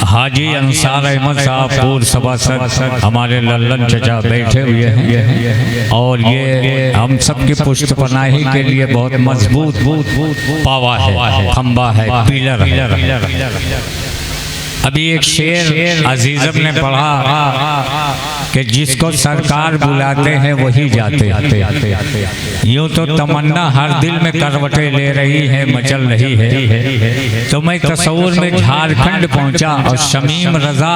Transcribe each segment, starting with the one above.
हाजी अंसार अहमद साहब पूर्व सभासद हमारे लल्लन चचा बैठे हुए हैं और ये हम सब की पुष्ट पनाही के लिए बहुत मजबूत पावा है, खंबा है, पिलर है। अभी एक शेर अजीजम ने पढ़ा कि जिसको सरकार बुलाते हैं वही जाते आते। यूँ तो तमन्ना हर दिल में करवटें ले रही है, मचल रही है। तो मैं तस्वुर में झारखंड पहुंचा और शमीम रजा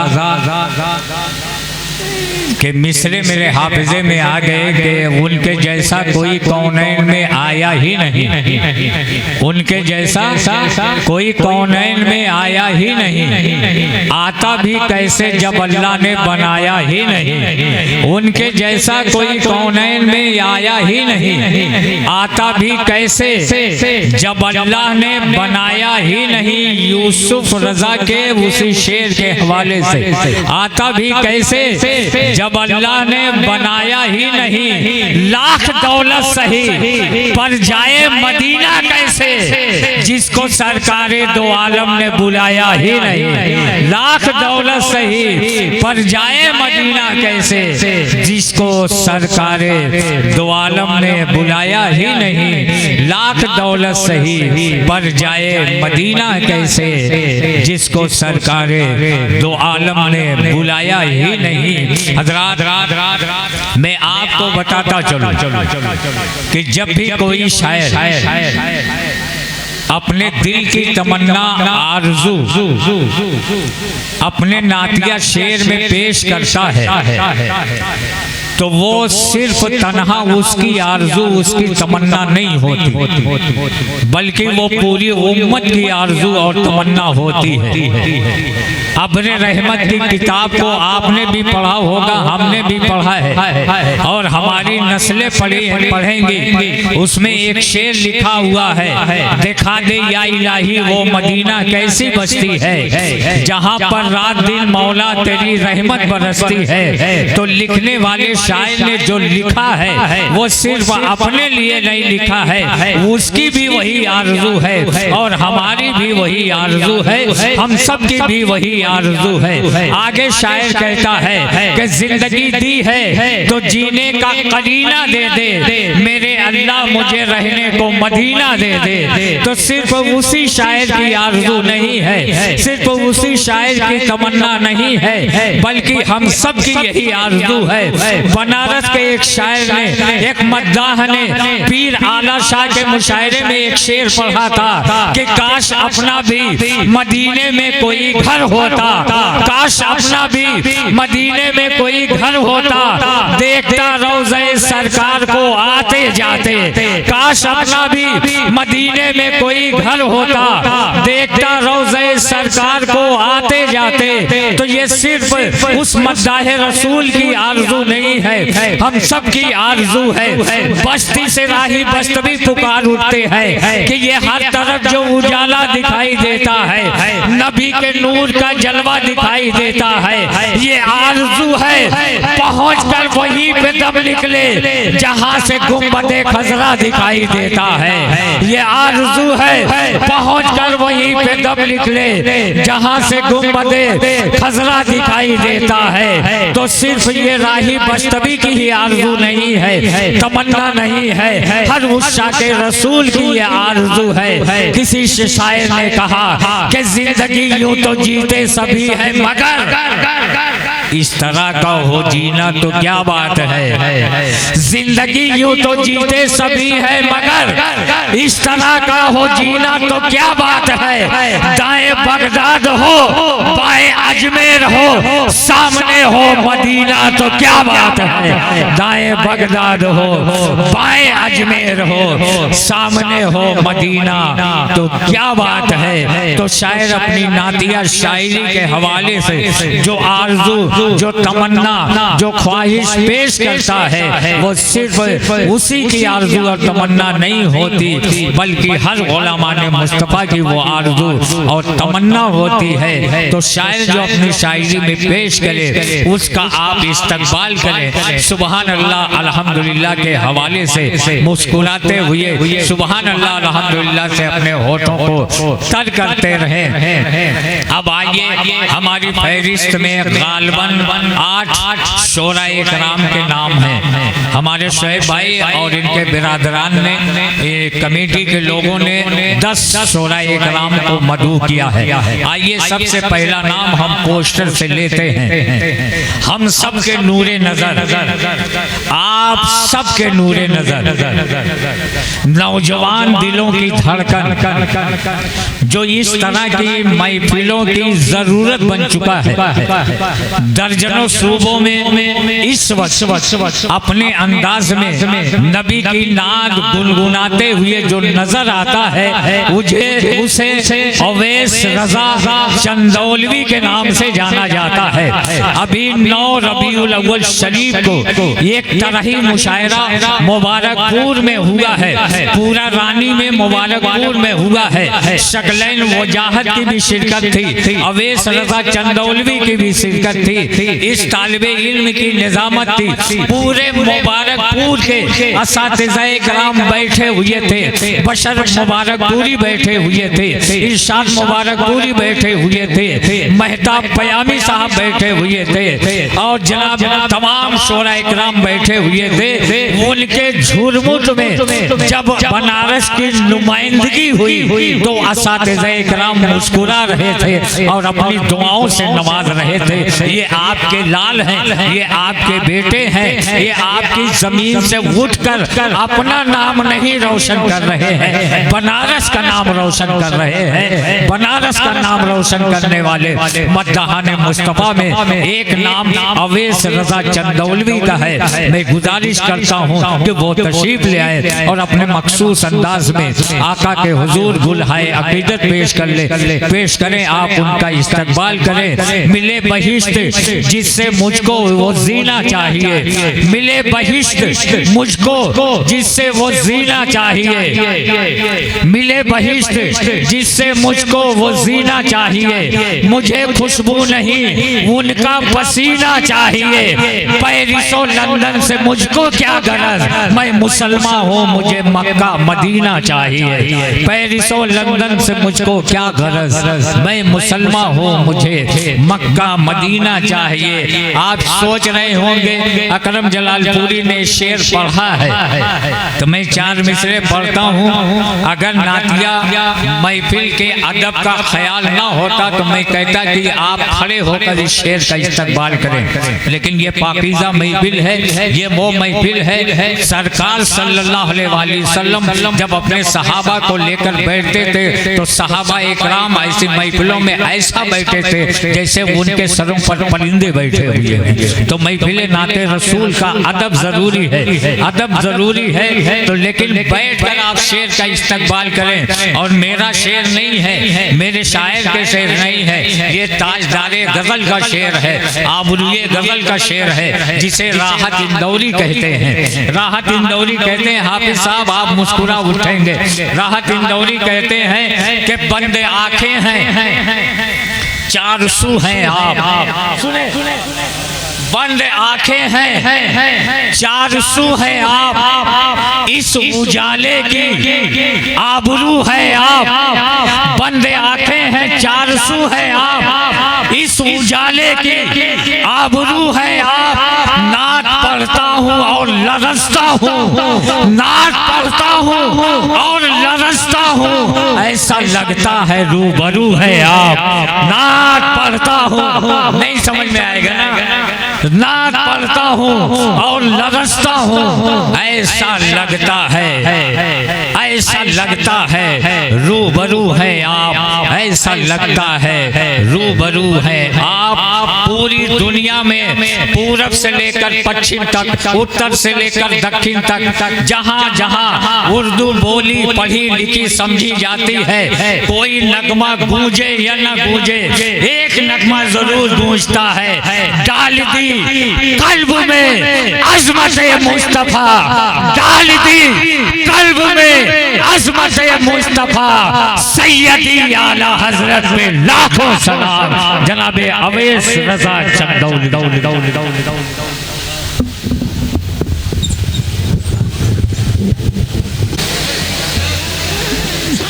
के मिसरे मेरे हाफिजे में आ गए कि उनके जैसा कोई कौनैन में आया ही नहीं, उनके जैसा कोई कौनैन में आया ही नहीं, आता भी कैसे जब अल्लाह ने बनाया ही नहीं। उनके जैसा कोई कौनैन में आया ही नहीं, आता भी कैसे जब अल्लाह ने बनाया ही नहीं। यूसुफ रजा के उसी शेर के हवाले से, आता भी कैसे जब अल्लाह ने बनाया ही नहीं। लाख दौलत सही पर जाए मदीना कैसे, जिसको सरकारे दो आलम ने बुलाया ही नहीं। लाख दौलत सही पर जाए मदीना कैसे, जिसको सरकारे दो आलम ने बुलाया ही नहीं। लाख दौलत सही पर जाए मदीना कैसे, जिसको सरकारे दो आलम ने बुलाया ही नहीं। हजरात, मैं आपको बताता चलूं कि जब भी कोई शायर अपने दिल की तमन्ना आरज़ू अपने नातिया शेर में पेश करता है तो वो सिर्फ तन्हा उसकी आरज़ू, उसकी तमन्ना नहीं होती, बल्कि वो पूरी उम्मत की आरज़ू और तमन्ना होती है। अब्र रहमत की किताब को आपने भी पढ़ा होगा, हमने भी पढ़ा है और हमारी नस्लें पढ़ेंगी। उसमें एक शेर लिखा हुआ है, दिखा दे या इलाही वो मदीना कैसी बस्ती है, जहाँ पर रात दिन मौला तेरी रहमत बरसती है। तो लिखने वाले शायर ने जो लिखा है वो सिर्फ अपने लिए नहीं लिखा है, उसकी भी वही आरज़ू है और हमारी भी वही आरज़ू है, हम सब की भी वही आरज़ू है। आगे शायर कहता है कि जिंदगी दी है तो जीने का करीना दे दे, मेरे अल्लाह मुझे रहने को मदीना दे दे। तो सिर्फ उसी शायर की आरज़ू नहीं है, सिर्फ उसी शायर की तमन्ना नहीं है, बल्कि हम सब की यही आरज़ू है। बनारस के एक शायर ने, एक मद्दाह ने पीर आला शाह के मुशायरे में एक शेर पढ़ा था कि काश अपना भी मदीने में कोई घर होता, काश अपना भी मदीने में कोई घर होता, देखता रोज़े सरकार को आते जाते। काश अपना भी मदीने में कोई घर होता, देखता रोज़े सरकार को आते जाते। तो ये सिर्फ उस मद्दाह रसूल की आरज़ू नहीं है, हम सब की आरज़ू है। बस्ती से राही बस्तवी पुकार उठते हैं कि ये हर तरफ जो उजाला दिखाई देता है, नबी के नूर का जलवा दिखाई देता है। ये आरज़ू है पहुंचकर वहीं पे दम निकले जहां से गुंबदे खजरा दिखाई देता है। ये आरज़ू है पहुंचकर वहीं पे दम निकले जहां से गुंबदे खजरा दिखाई देता है। तो सिर्फ ये राही बस्तवी की ही आरज़ू नहीं है, तमन्ना नहीं है, हर उस शाके रसूल की ये आरज़ू है। किसी शायर ने कहा कि जिंदगी यूं तो जीते सभी है, मगर इस तरह का हो जीना तो क्या बात है। जिंदगी यूं तो जीते सभी है, मगर इस तरह का हो जीना तो क्या बात है। दाएं बगदाद हो बाएं अजमेर हो, सामने हो मदीना तो क्या बात है। दाएं बगदाद हो बाएं अजमेर हो, सामने हो मदीना तो क्या बात है। तो शायर अपनी नातिया शायरी के हवाले से जो आरज़ू, जो तमन्ना, जो ख्वाहिश पेश करता है वो सिर्फ उसी की आरज़ू और तमन्ना नहीं होती, बल्कि हर उलमा ने मुस्तफ़ा की वो आरज़ू और तमन्ना होती है तो शायर जो अपनी शायरी में पेश करे उसका आप इस्तकबाल करें। सुबहान अल्लाह अल्हम्दुलिल्लाह के हवाले से मुस्कुराते हुए सुबहान अल्लाह अल्हम्दुलिल्लाह से अपने होठों को तर करते रहे। अब आइए हमारी फहरिस्त में गालिबन 8 शोराए कराम के नाम हैं। हमारे शोएब भाई और इनके बिरादरान ने कमेटी के लोगों ने 10 शोराए कराम को मदऊ किया है। आइए सबसे पहला नाम हम पोस्टर से लेते हैं। हम सबके नूरे नजर, आप सबके नूरे नजर, नौजवान दिलों की धड़कन जो इस तरह की महफिलों की जरूरत बन चुका है। दर्जनों सूबों में इस वक्त अपने अंदाज में नबी की नाद गुनगुनाते हुए जो नजर आता है उसे अवैस रजा चंदौलवी के नाम से जाना जाता है। अभी 9 रबीउल अव्वल शरीफ को एक तरही मुशायरा मुबारकपुर में हुआ है, पूरा रानी में मुबारकपुर में हुआ है। शकलैन वजाहत की भी शिरकत थी, अवैस रजा चंदौलवी की भी शिरकत थी, इस तालिबे इल्म की निजामत थी। पूरे मुबारकपुर के असातिज़ाए कराम बैठे हुए थे, बशर मुबारकपुरी बैठे हुए थे, इरशाद मुबारकपुरी बैठे हुए थे, महताब पयामी साहब बैठे हुए थे और जनाब तमाम शोरा इकराम बैठे हुए थे। उनके झुरमुट में जब बनारस की नुमाइंदगी हुई तो असातिज़ाए इकराम मुस्कुरा रहे थे और अपनी दुआओं से नवाज रहे थे। ये आपके लाल हैं, ये आपके बेटे हैं, ये आपकी जमीन से उठकर अपना नाम नहीं रोशन कर रहे हैं, बनारस का नाम रोशन कर रहे हैं। बनारस का नाम रोशन करने वाले मद्दाहान मुस्तफा में एक नाम अवैस रजा चंदौलवी का है। मैं गुजारिश करता हूँ कि वो तशरीफ ले आए और अपने मखसूस अंदाज में आका के हुजूर गुलहाए अकीदत पेश करें। आप उनका इस्तकबाल करें। मिले बहिश्त जिससे मुझको वो जीना चाहिए, मिले बहिश्त मुझको जिससे वो जीना चाहिए, मिले बहिश्त जिससे मुझको वो जीना चाहिए। मुझे खुशबू नहीं उनका पसीना चाहिए। पेरिसो लंदन से मुझको क्या गरज, मैं मुसलमान हूँ मुझे मक्का मदीना चाहिए। पेरिसो लंदन से मुझको क्या गरज, मैं मुसलमान हूँ मुझे मक्का मदीना चाहिए। आप सोच रहे होंगे अकरम जलालपुरी ने शेर पढ़ा है तो मैं 4 मिसरे पढ़ता हूँ। अगर नातिया महफिल के अदब का ख्याल ना होता तो मैं कहता कि आप खड़े होकर इस शेर का इस्तकबाल करें, लेकिन ये पाकीज़ा महफिल है, ये वो महफिल है। सरकार सल्लल्लाहु अलैहि वसल्लम जब अपने सहाबा को लेकर बैठते थे तो सहाबा इकराम ऐसी महफिलों में ऐसा बैठे थे जैसे उनके सरों पर परिंदे बैठे हुए हैं। तो महफिल नाते रसूल का अदब जरूरी है, अदब जरूरी है। तो लेकिन बैठकर आप शेर का इस्तकबाल करें। और मेरा शेर नहीं है, मेरे शायर के शेर नहीं है, ये ताजदारे गजल का शेर है, आबरूए गजल का शेर है, जिसे राहत इंदौरी कहते हैं। राहत इंदौरी कहते हैं, हाफिज साहब आप मुस्कुरा उठेंगे। राहत इंदौरी कहते हैं कि बंद आंखें हैं 4 सू हैं आप, सुने बंद आंखें हैं 4 सू है आप, इस उजाले की आबरू है आप। बंद आंखें हैं 4 सू है आप, इस उजाले की आबरू है आप। नात पढ़ता हूँ और लरसता हूँ, नात पढ़ता हूँ और लरसता हूँ, ऐसा लगता है रूबरू है आप। नात पढ़ता हूँ, नहीं समझ में आएगा ना, नात पढ़ता हूँ और लरसता हूँ, ऐसा लगता है, ऐसा लगता है रूबरू है आप, ऐसा लगता है रूबरू है आप। पूरी दुनिया में पूरब से लेकर पश्चिम तक, उत्तर से लेकर दक्षिण तक, जहाँ जहाँ उर्दू बोली पढ़ी लिखी समझी जाती है, कोई नगमा गूंजे या न गूंजे, एक एक नगमा जरूर गूंजता है, डाल दी कल्ब में अज़मत मुस्तफा, डाल दी कल्ब में अज़मत मुस्तफा, सैयदी आला हजरत में लाखों सलाम। जनाबे अवैस रज़ा चंदौली।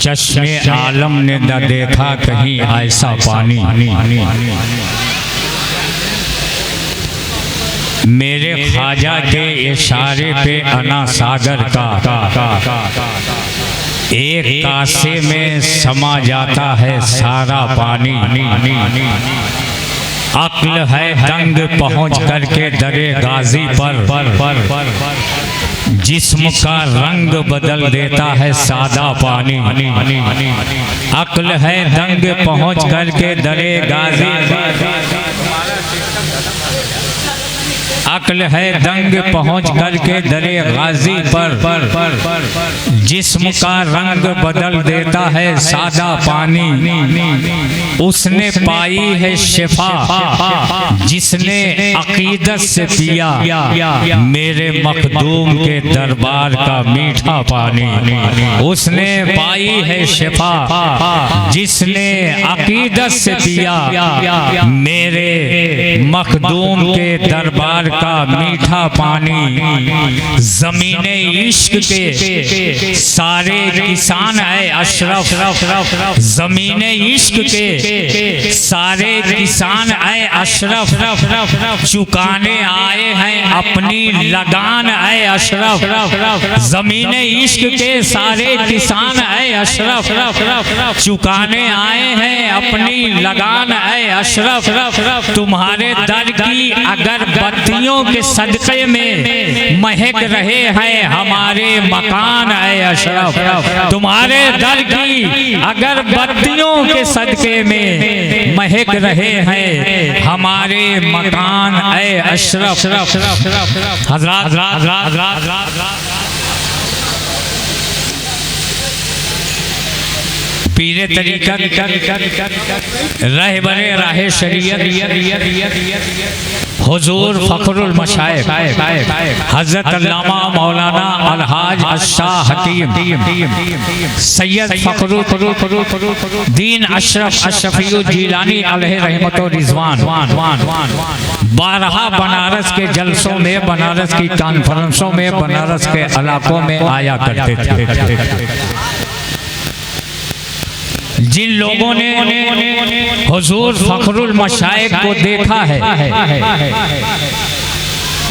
चश्मे आलम ने न देखा कहीं ऐसा पानी, मेरे ख्वाजा के इशारे पे अना सागर का एक कासे में समा जाता है सारा पानी। अक्ल है दंग पहुंच करके दरे गाजी पर, जिस्म का रंग बदल देता है सादा पानी। अक्ल है दंग पहुंच करके दरे गाजी अक्ल है दंग पहुंच करके दरे गाजी पर, जिस्म का रंग बदल देता है सादा पानी। उसने पाई है शिफा जिसने अकीदत से पिया मेरे मखदूम के दरबार का मीठा पानी। उसने पाई है शिफा जिसने अकीदत से पिया मेरे मखदूम के दरबार का मीठा पानी। ज़मीने इश्क के सारे किसान है अशरफ, ज़मीने इश्क के सारे किसान है अशरफ, चुकाने आए हैं अपनी लगान है अशरफ। ज़मीने इश्क के सारे किसान है अशरफ, चुकाने आए हैं अपनी लगान है अशरफ। तुम्हारे दर की अगर बत्तियों के सदक़े में महक रहे हैं हमारे मकान है अशरफ। तुम्हारे दर की अगर बत्तियों के सदक़े में महक रहे हैं हमारे मकान है अशरफ। हज़रात पीरे तरीक़त रहबरे राहे शरीयत हुजूर फ़ख्रुल मशाइख़ हज़रत अल्लामा मौलाना अलहाज अशाह हकीम सैयद फ़ख्रुद्दीन अशरफ अशरफी जीलानी अलैहि रहमत व रिज़वान बारहा बनारस के जलसों में, बनारस की कॉन्फ्रेंसों में, बनारस के इलाकों में आया करते थे। जिन लोगों ने हुजूर फ़ख्रुल मशाइख़ को देखा है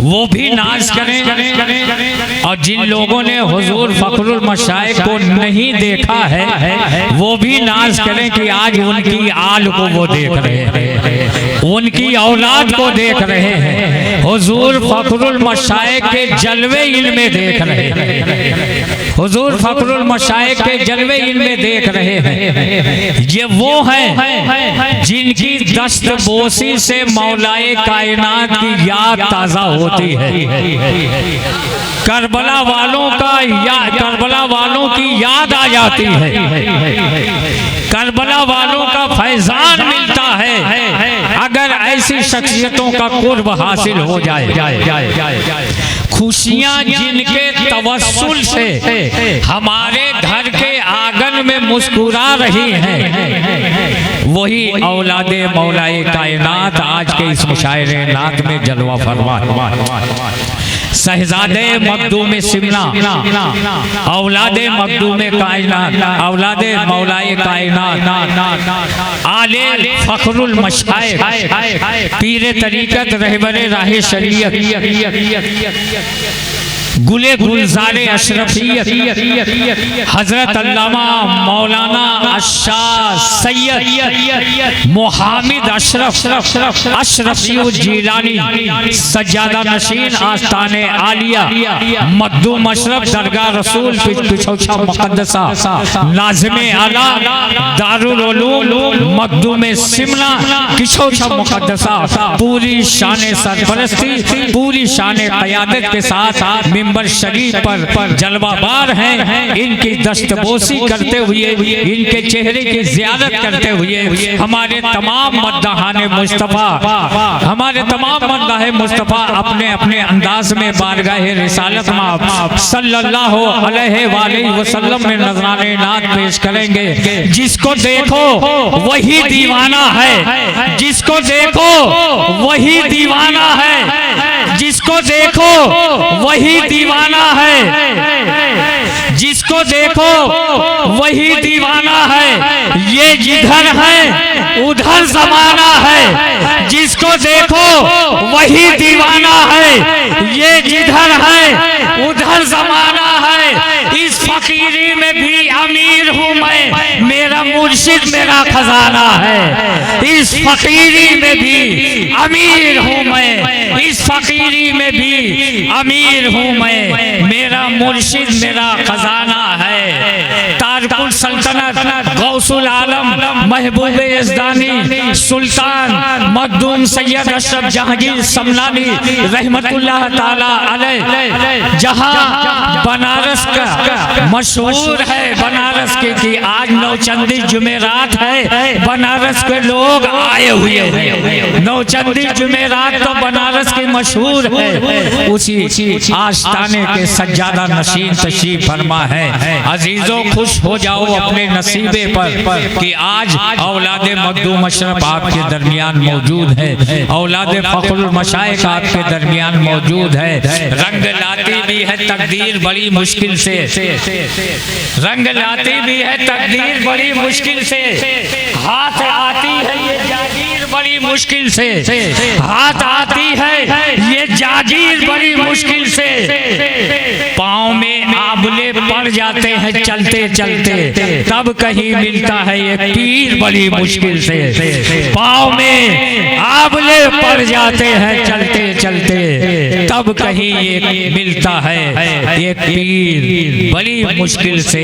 वो भी नाज करें, और जिन लोगों ने हुजूर फ़ख्रुल मशाइख़ को नहीं देखा है वो भी नाज करें कि आज उनकी आल को वो देख रहे हैं, उनकी औलाद को देख रहे हैं, हुजूर फ़ख्रुल मशाइख़ के जलवे इनमें देख रहे हैं, हुजूर फ़ख्रुल मशाइख़ के जलवे इनमें देख रहे हैं। ये वो हैं जिनकी दस्त बोसी से मौलाए कायनात की याद ताज़ा होती है। करबला वालों का करबला वालों की याद आ जाती है, करबला वालों का फैजान मिलता है अगर ऐसी शख्सियतों का कुर्ब हासिल हो जाए। खुशियाँ जिनके तवस्सुल से हमारे घर के आंगन में मुस्कुरा रही हैं, वही औलादे मौलाए कायनात आज के इस मुशायरे नात में जलवा फरमा। शहजादे मखदूम सिमना, औलादे मखदूम कायनात, औलादे मौलाए कायनात, आले फ़ख्रुल मशाइख़, पीरे तरीक़त रहबरे राहे शरीयत, गुले गुलज़ारे अशरफियत, हज़रत अल्लामा मौलाना अशाह सैयद मोहम्मद अशरफ अशरफी जीलानी सज्जादा नशीन आस्ताने आलिया मखदूम अशरफ दरगाह रसूल पिछौछा मुक़द्दसा नाज़िमे आला दारुल उलूम मखदूम सिमना पिछौछा मुक़द्दसा पूरी शान सरपरस्ती, पूरी शान क़यादत के साथ मिंबर शरीफ पर जलवाबार हैं, इनकी दस्तबोसी करते हुए, इनके चेहरे की ज़ियारत करते हुए हमारे तमाम मद्दाहाने मुस्तफ़ा, हमारे तमाम मद्दाहे मुस्तफ़ा अपने अपने अंदाज में बारगाहे रिसालत में सल्लल्लाहु अलैहि वसल्लम में नजराने नात पेश करेंगे। जिसको देखो वही दीवाना है, जिसको देखो वही दीवाना है, जिसको देखो वही दीवाना है, जिसको देखो वही दीवाना है। ये जिधर है उधर ज़माना है, जिसको देखो वही दीवाना है। ये जिधर है उधर ज़माना है। इस फकीरी में भी अमीर हूँ मैं, मेरा मुर्शिद मेरा खजाना है। इस फकीरी में भी अमीर हूँ मैं, इस फकीरी में भी अमीर हूँ मैं, मेरा मुर्शिद मेरा खजाना है। तारकुल सल्तनत गौसुल आलम महबूब यज़दानी सुल्तान मखदूम सैयद अशरफ जहांगीर समनानी रहमतुल्लाह ताला अलैह, जहाँ बनारस का मशहूर है, बनारस के कि आज नौचंदी जुमेरात है, बनारस के लोग आए हुए हैं। नौचंदी जुमेरात तो बनारस की मशहूर है। उसी आस्ताने के सज्जादा नशीन तशरीफ फरमा है। अजीजों खुश हो जाओ अपने नसीबे पर कि आज औलादे मखदूम अशरफ आपके दरमियान मौजूद है, औलादे फखरुल मशाइख आपके दरमियान मौजूद है। रंग लाती भी है तकदीर बड़ी मुश्किल से, रंग लाती भी है तकदीर बड़ी मुश्किल से, हाथ आती है ये जागीर बड़ी मुश्किल से, हाथ आती है ये जागीर बड़ी मुश्किल से। पाँव में आबले पड़ जाते हैं चलते चलते, तब कहीं मिलता है ये पीर बड़ी मुश्किल से। पाँव में आबले पड़ जाते हैं चलते चलते, तब कहीं ये मिलता है ये पीर बड़ी मुश्किल से।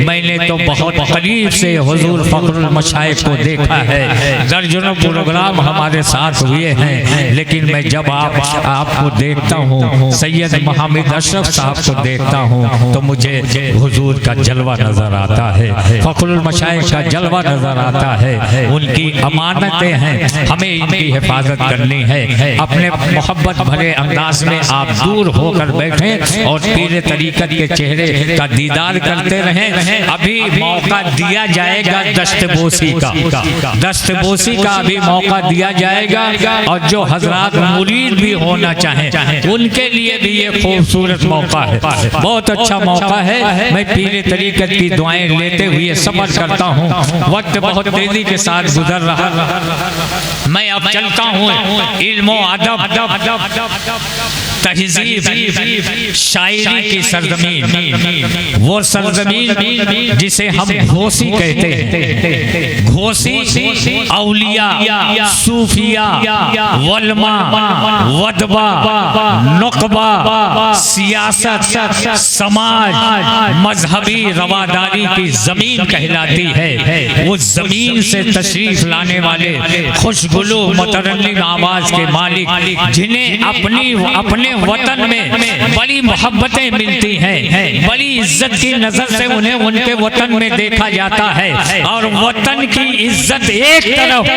मैंने तो बहुत करीब से हुजूर फखरुल मशाइख को देखा है, दर्जनों प्रोग्राम हमारे साथ हुए हैं, लेकिन मैं जब आपको देखता हूँ, सैयद मोहम्मद अशरफ साहब को देखता हूँ, तो मुझे हुजूर का जलवा नजर आता है, फखरुल मशाइख का जलवा नजर आता है। उनकी अमानतें हैं, हमें इनकी हिफाजत करनी है। अपने मोहब्बत भरे अंदाज में आप दूर होकर बैठें और पीरे तरीकत के चेहरे का दीदार करते रहें। अभी मौका दिया जाएगा दस्तबोसी का, दस्तबोसी का अभी मौका दिया जाएगा। और जो हजरात मुरीद भी होना चाहें उनके लिए भी ये खूबसूरत मौका है, बहुत अच्छा मौका है। मैं पीरे तरीकत की दुआएं लेते हुए सफर करता हूँ। वक्त बहुत तेजी के साथ गुजर रहा, मैं अब चलता हूँ इल्मो अदब तहजीब शायरी की सरजमीन, वो सरजमीन जिसे हम घोसी कहते हैं। घोसी औलिया, सूफिया, वलमा, वदबा, नुकबा, सियासत, समाज, मजहबी रवादारी की जमीन कहलाती है। वो जमीन से तशरीफ लाने वाले खुशगुलू मुतरन्निम आवाज के मालिक, जिन्हें अपने वतन में बड़ी मोहब्बतें मिलती हैं, बड़ी इज्जत की नजर से उन्हें उनके वतन में देखा जाता है। और वतन की इज्जत एक तरफ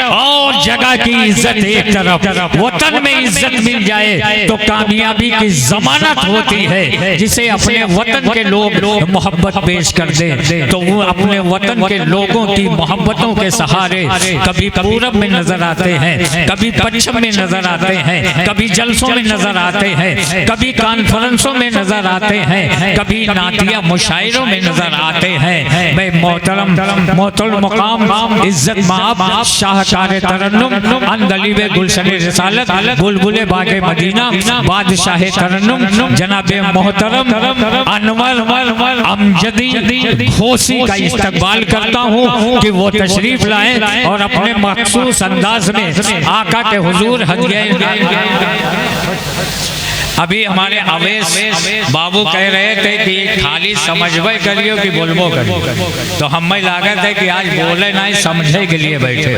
और जगह की इज्जत एक तरफ। वतन में इज्जत मिल जाए तो कामयाबी की जमानत होती है। जिसे अपने वतन के लोग मोहब्बत पेश कर दे तो वो अपने वतन के लोगों की मोहब्बतों के सहारे कभी पूरब में नजर आते हैं, कभी पश्चिम में नजर आते हैं, कभी जलसों में नजर आते हैं, कभी कॉन्फ्रेंसों में नजर आते हैं, कभी नातिया मुशायरों में नजर आते हैं। मैं मोहतरम मुकाम इज्जत माब शाहकार तरन्नुम अंदलीबे गुलशन रिसालत बुलबुले बागे मदीना बादशाह तरन्नुम जनाबे मोहतरम अनवर अमजदी घोसी का इस्तकबाल करता हूँ कि वो तशरीफ लाएं और अपने मखसूस अंदाज में आका के हुजूर हदिया। अभी हमारे अवेश बाबू कह रहे थे कि खाली समझवे करियो कि बोलबो करियो, तो हमें लागत है कि आज बोले नहीं समझे के लिए बैठे।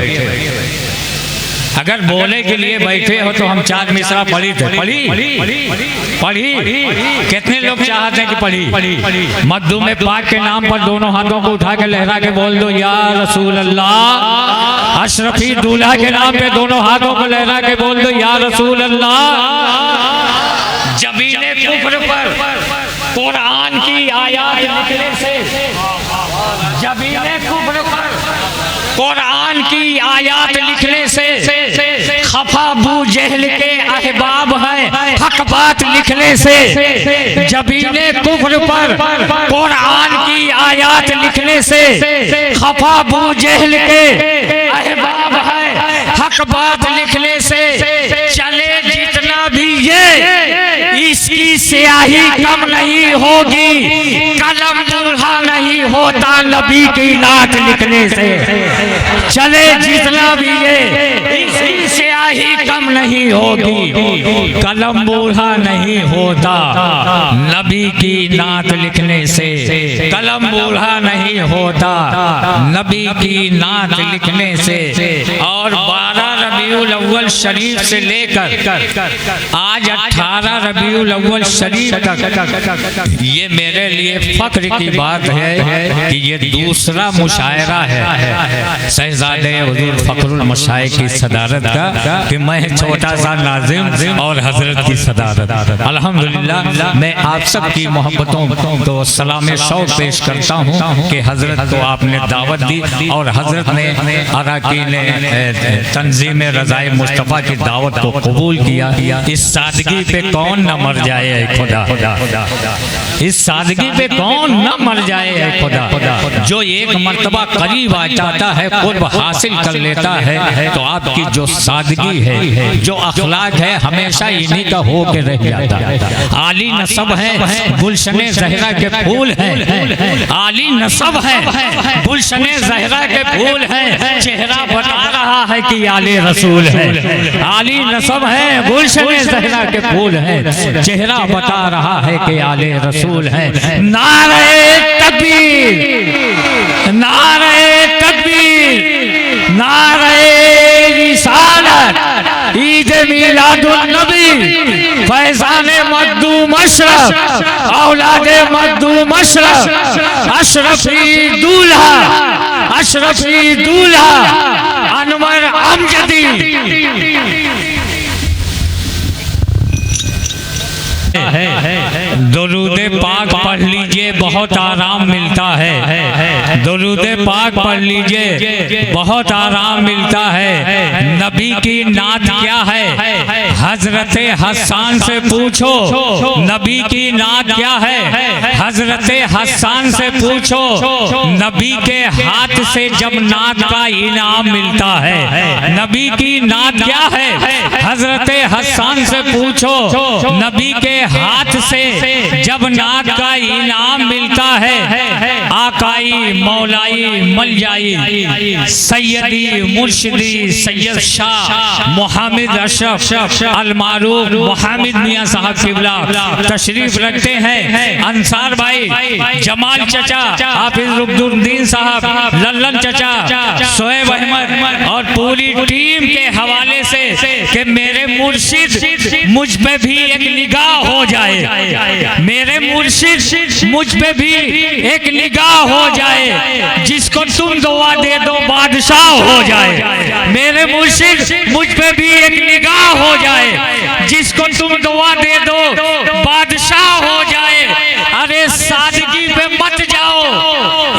अगर बोले के लिए बैठे हो तो हम 4 मिसरा पढ़ी थे। पढ़ी कितने लोग चाहते हैं कि पढ़ी। मखदूम पाक के नाम पर दोनों हाथों को उठा के लहरा के बोल दो या रसूल अल्लाह। अशरफी दूल्हा के नाम पे दोनों हाथों को लहरा के बोल दो या रसूल अल्लाह। जबीने कुफ्र पर कुरान की आयत लिखने से, जबीने कुफ्र पर कुरान की आयत लिखने से खफा अबू जहल के अहबाब है। हक बात लिखने से जबीने कुफ्र पर कुरान की आयत लिखने से खफा अबू जहल के अहबाब है। हक बात लिखने से चले जितना भी ये, इसकी स्याही कम नहीं होगी। कलम बूढ़ा नहीं होता नबी की नात लिखने से। चले जितना भी ये, इसकी स्याही कम नहीं होगी। कलम बूढ़ा नहीं होता नबी की नात लिखने से। कलम बूढ़ा नहीं होता नबी की नात लिखने से। और 12 रबीउल अव्वल शरीफ से लेकर आज 18 रबीउल अव्वल शरीफ तक ये मेरे लिए फख्र की बात है कि ये दूसरा मुशायरा है शहजादे हुजूर फखरुल मशाइख की सदारत का, कि मैं छोटा सा नाज़िम और हजरत की सदारत। अल्हम्दुलिल्लाह मैं आप सब की मोहब्बतों को सलाम शौक पेश करता हूँ कि हजरत को आपने दावत दी और हजरत ने अरकान तंजीम रज़ाए मुस्तफ़ा की दावत को कबूल किया। इस सादगी पे कौन न मर जाए खुदा, इस सादगी पे कौन न मर जाए खुदा। जो एक मर्तबा करीब आ जाता है, कुर्ब हासिल कर लेता है, तो आपकी जो सादगी है, जो अखलाक है, हमेशा इन्हीं का हो के रह जाता है। आली नसब है, गुलशने ज़हरा के फूल है। आली नसब है, गुलशने ज़हरा के फूल है। चेहरा बता रहा है कि आले रसूल है। आली नसब है, गुलशने ज़हरा के फूल है। चेहरा बता रहा है कि आले रसूल है। नारे तकबीर, नारे तकबीर, नारे रिसालत, ईद मिलादुन नबी, फैज़ाने मखदूम अशरफ, औलादे मखदूम अशरफ, अशरफी दूल्हा, अशरफी दूल्हा अनवर अमजदी। दुरूदे पाक पढ़ लीजिए, बहुत आराम मिलता है। दुरूदे पाक पढ़ लीजिए, बहुत आराम मिलता है। नबी की नात क्या है? हजरत हसन से पूछो नबी की नात क्या है। हजरत हसन से पूछो, नबी के हाथ से जब नात का इनाम मिलता है। नबी की नात क्या है? हजरत हसन से पूछो, नबी के हाथ से जब नात का इनाम मिलता है। आकाई मौलाई मलजाई सैयदी मुर्शिदी सैयद शाह मोहम्मद अशरफ अल मारूफ मोहम्मद मियां साहब किबला तशरीफ रखते हैं। अंसार भाई, जमाल चचा, हाफिज रुकनुद्दीन साहब, लल्लन चचा, शोएब अहमद और पूरी टीम के हवाले से कि मेरे मुर्शिद मुझ पे भी एक निगाह हो जाए, मेरे मुर्शिद मुझ पे भी एक निगाह हो जाए। जिसको तुम दुआ दे दो बादशाह हो जाए। मेरे मुर्शिद मुझ पे भी एक निगाह हो जाए। जिसको तुम दुआ दे दो बादशाह हो जाए। अरे सादगी पे मत जाओ,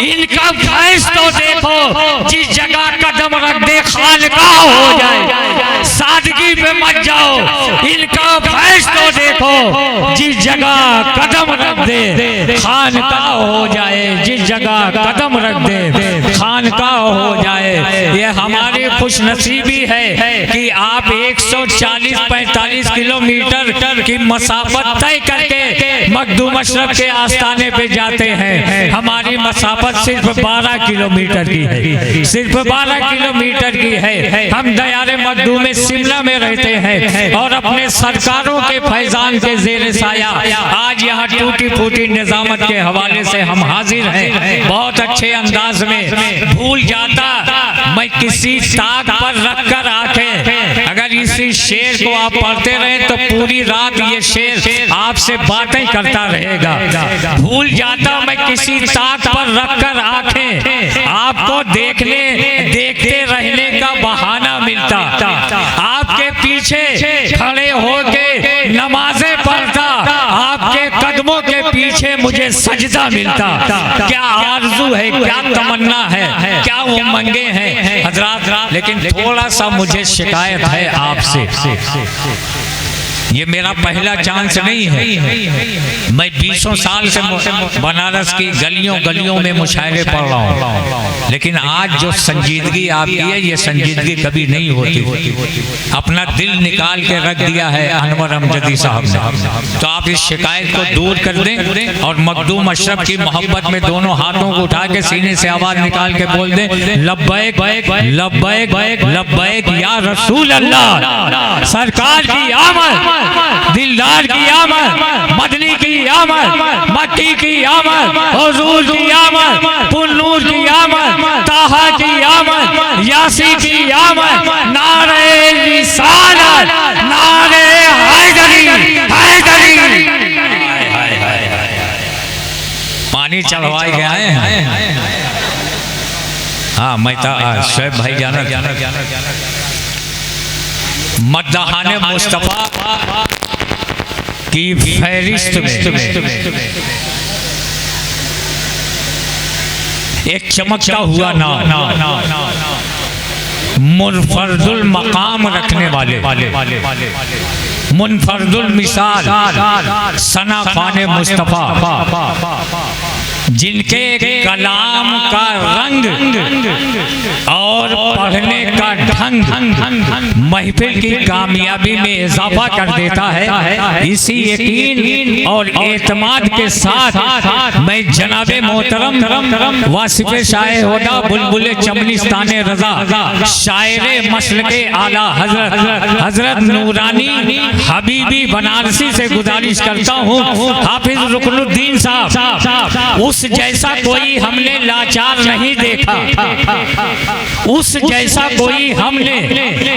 इनका फैज तो देखो, जिस जगह कदम रख दे खानकाह हो जाए। सादगी पे मत जाओ, इनका फैज तो देखो, जिस जगह कदम रख दे खानकाह हो जाए। जिस जगह कदम रख दे खानकाह हो जाए। ये हमारी खुशनसीबी है कि आप 140-45 किलोमीटर की मसाफत तय करके मखदूम अशरफ के आस्थाने पे जाते हैं। हमारी मसाफत सिर्फ 12 किलोमीटर की है, सिर्फ 12 किलोमीटर की है। हम दयारे मखदूम शिमला में रहते हैं और अपने सरकारों के फैजान के जेर साया आज यहाँ टूटी फूटी निजामत के हवाले से हम हाजिर हैं। बहुत अच्छे अंदाज में भूल जाता मैं किसी ताक पर रखकर आंखें किसी शेर को आप पढ़ते रहे तो पूरी रात ये शेर आपसे बातें करता रहेगा। भूल जाता मैं किसी ताक पर रखकर आंखें, आपको देखते रहने का बहाना मिलता। आपके पीछे खड़े होके नमाजें पढ़ता, आपके कदमों के पीछे मुझे सजदा मिलता। क्या आरज़ू है, क्या तमन्ना है, क्या उमंगे हैं हजरात। लेकिन थोड़ा सा मुझे शिकायत है आपसे, ये मेरा पहला चांस नहीं है। मैं 20 साल से बनारस की गलियों में मुशायरे पढ़ रहा हूँ, लेकिन आज जो संजीदगी आपकी है ये संजीदगी कभी नहीं होती। अपना दिल निकाल के रख दिया है अनवर अमजदी साहब ने। तो आप इस शिकायत को दूर कर दें और मखदूम अशरफ की मोहब्बत में दोनों हाथों को उठा के सीने से आवाज निकाल के बोल दें, लब्बैक लब्बैक लब्बैक या रसूल अल्लाह। सरकार की आमद, दिलदार की आमद, मदनी की आमद, मक्की की आमद, हुजूर की आमद, पुन्नूर की आमद, ताहा की आमद, यासी की आमद, नारे रिसालत, नारे हैदरी हैदरी। पानी चढ़वाए गए हैं। हाँ मैं शोएब भाई जाना मद्दाहाने मुस्तफा की फहरिस्त में एक चमकता हुआ नाम, मुनफरदुल मकाम रखने वाले, मुनफरदुल मिसाल सना खाने मुस्तफा, जिनके कलाम का रंग और पढ़ने का ढंग महफिल की कामयाबी में इजाफा कर देता है। इसी यकीन और एतमाद के साथ मैं जनाबे मोहतरम वासिफ़े शाह होदा बुलबुल चमनिस्ताने रजा शायरे मसलके आला हजरत नूरानी हबीबी बनारसी से गुजारिश करता हूँ, हाफिज रुकनुद्दीन साहब, उस जैसा कोई हमने लाचार नहीं देखा, उस जैसा कोई हमने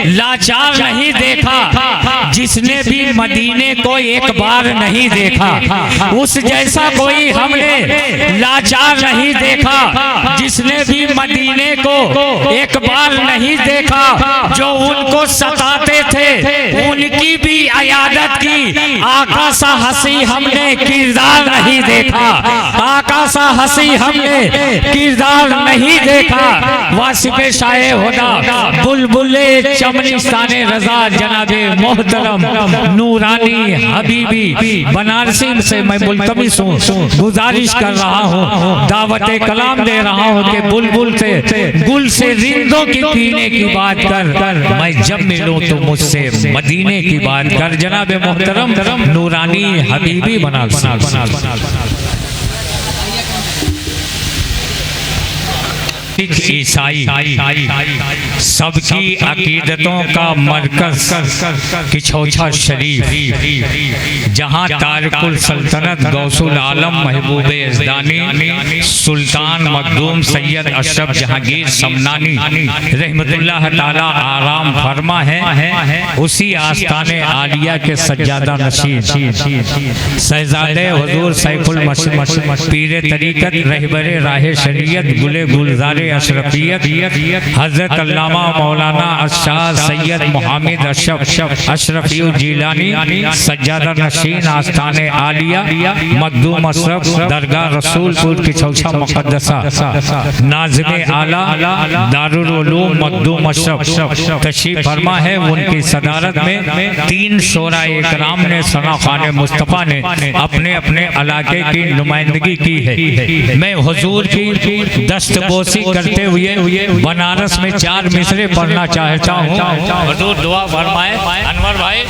लाचार नहीं देखा जिसने भी मदीने को एक बार नहीं देखा, उस जैसा कोई हमने लाचार नहीं देखा जिसने भी मदीने को एक बार नहीं देखा। जो उनको सताते थे उनकी भी अयादत की, आका सा हंसी हमने किरदार नहीं देखा, आका सा हंसी हमने किरदार नहीं देखा। वासिफ़े शाह होदा बुलबुले चमनिस्ताने रजा जनाबे मोहतरम नूरानी हबीबी बनारसी से मैं मुल्तमिस हूँ, गुजारिश कर रहा हूँ, दावत कलाम दे रहा हूँ कि बुलबुल से गुल से रिंदों की पीने की बात कर, मैं जब मिलूँ तो मुझसे मदीने की बात कर। जनाबे मोहतरम नूरानी हबीबी बनारसी। ईसाई सबकी अकीदतों का मरकज किछौछा शरीफ, जहाँ तारिकुल सल्तनत गौसुल आलम महबूब इज़दानी सुल्तान मखदूम सैयद अशरफ जहांगीर समनानी रहमतुल्लाह ताला आराम फरमा है, उसी आस्ताने आलिया के सज्जादा नशीन शहजादे हुजूर सैफुल मशीद पीरे तरीकत रहबरे राहे शरीयत गुले गुलजारे अशरफियत हजरत अल्लामा मौलाना अशाह सैयद मुहम्मद अशरफी जिलानी सज्जादा नशीन आस्ताने आलिया मखदूम अशरफ दरगाह रसूलपुर की चौसा मुक़द्दसा नाज़िमे आला दारुल उलूम मखदूम अशरफ तशरीफ फरमा है। उनकी सदारत में 3 शोरा इकराम ने सना खाने मुस्तफ़ा ने अपने अपने इलाके की नुमाइंदगी की है। मैं हुजूर की दस्तबोसी करते हुए बनारस में 4 मिसरे पढ़ना चाहता हूँ। हुजूर दुआ फरमाए। अनवर भाई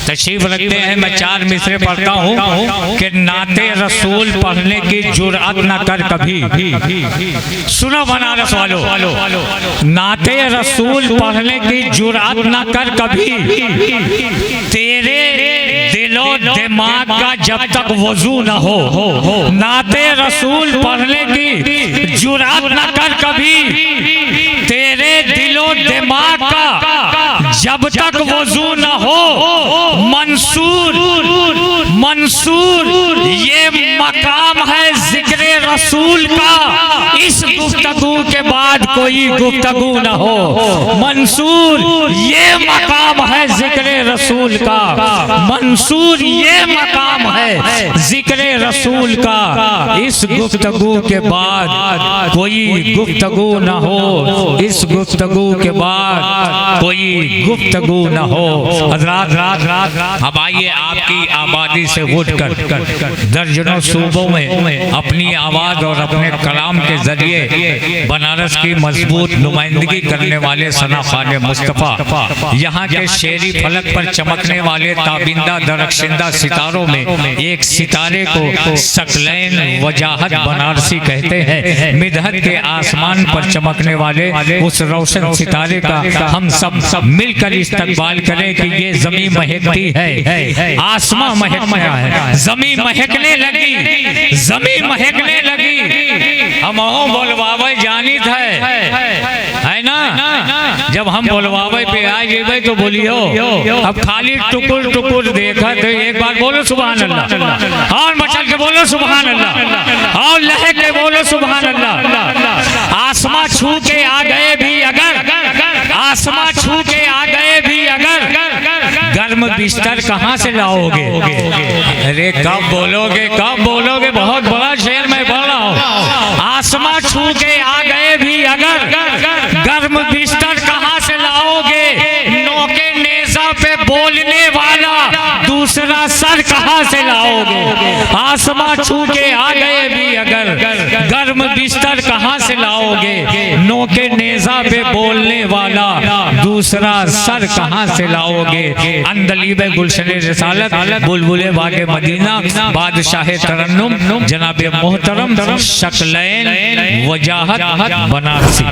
तशरीफ रखते हैं, मैं 4 मिसरे पढ़ता हूँ कि नाते रसूल पढ़ने की जुर्अत न कर कभी। सुनो बनारस वालों, नाते रसूल पढ़ने की जुर्अत न कर कभी, तेरे दिलो दिमाग का जब तक वजू न हो। नाते रसूल पढ़ने की जुर्अत न कर कभी, तेरे दिलो दिमाग का जब तक वजू न हो मंसूर मंसूर ये मकाम है जिक्र रसूल का, इस गुफ्तगू के बाद कोई गुफ्तगू न हो मंसूर ये मकाम है जिक्र रसूल का, मंसूर ये मकाम है जिक्र रसूल का, इस गुफ्तगू के बाद कोई गुफ्तगू न हो, इस गुफ्तगू के बाद कोई गुफ्तगू न हो। हज़रात अब आइए आपकी आबादी से उठकर दर्जनों सूबों में अपनी आवाज और अपने कलाम के जरिए बनारस की मजबूत नुमाइंदगी करने वाले सना खान मुस्तफ़ा यहाँ के शेरी फलक पर चमकने वाले ताबिंदा दरख्शिंदा सितारों में एक सितारे को सकलैन वजाहत बनारसी कहते हैं। मिदहत के आसमान पर चमकने वाले उस रोशन सितारे का हम सब मिलकर इस्तकबाल करें कि ये ज़मीं महकती है, आसमां महकता है, ज़मीं महकने लगी, ज़मीं महकने लगी। हम बोलवावे जानित है ना, जब हम बोलवावे पे आ जेबे तो बोलियो, अब खाली टुकुर टुकुर देखा तो एक बार बोलो सुभान अल्लाह, और मचल के बोलो सुभान अल्लाह, और लहक के बोलो सुभान अल्लाह। आसमां छू के आ गए भी अगर, आसमां छू के आ गए भी अगर, गर्म बिस्तर कहाँ से लाओगे? अरे कब बोलोगे, कब बोलोगे? बहुत बड़ा शेर मैं बोल रहा हूँ। आसमां छू के आ गए भी अगर, गर्म बिस्तर कहाँ से लाओगे? नोके नेज़ा पे बोलने वाला दूसरा सर कहाँ से लाओगे? आसमां छू के आ गए भी अगर, गर्म बिस्तर कहाँ से लाओगे? नोके नेज़ा पे बोलने वाला दूसरा सर कहाँ से लाओगे? अंदलीब गुलशन रिसालत बुलबुले बागे मदीना बादशाह तरन्नुम जनाब मोहतरम शकलैन वजाहत बनारसी।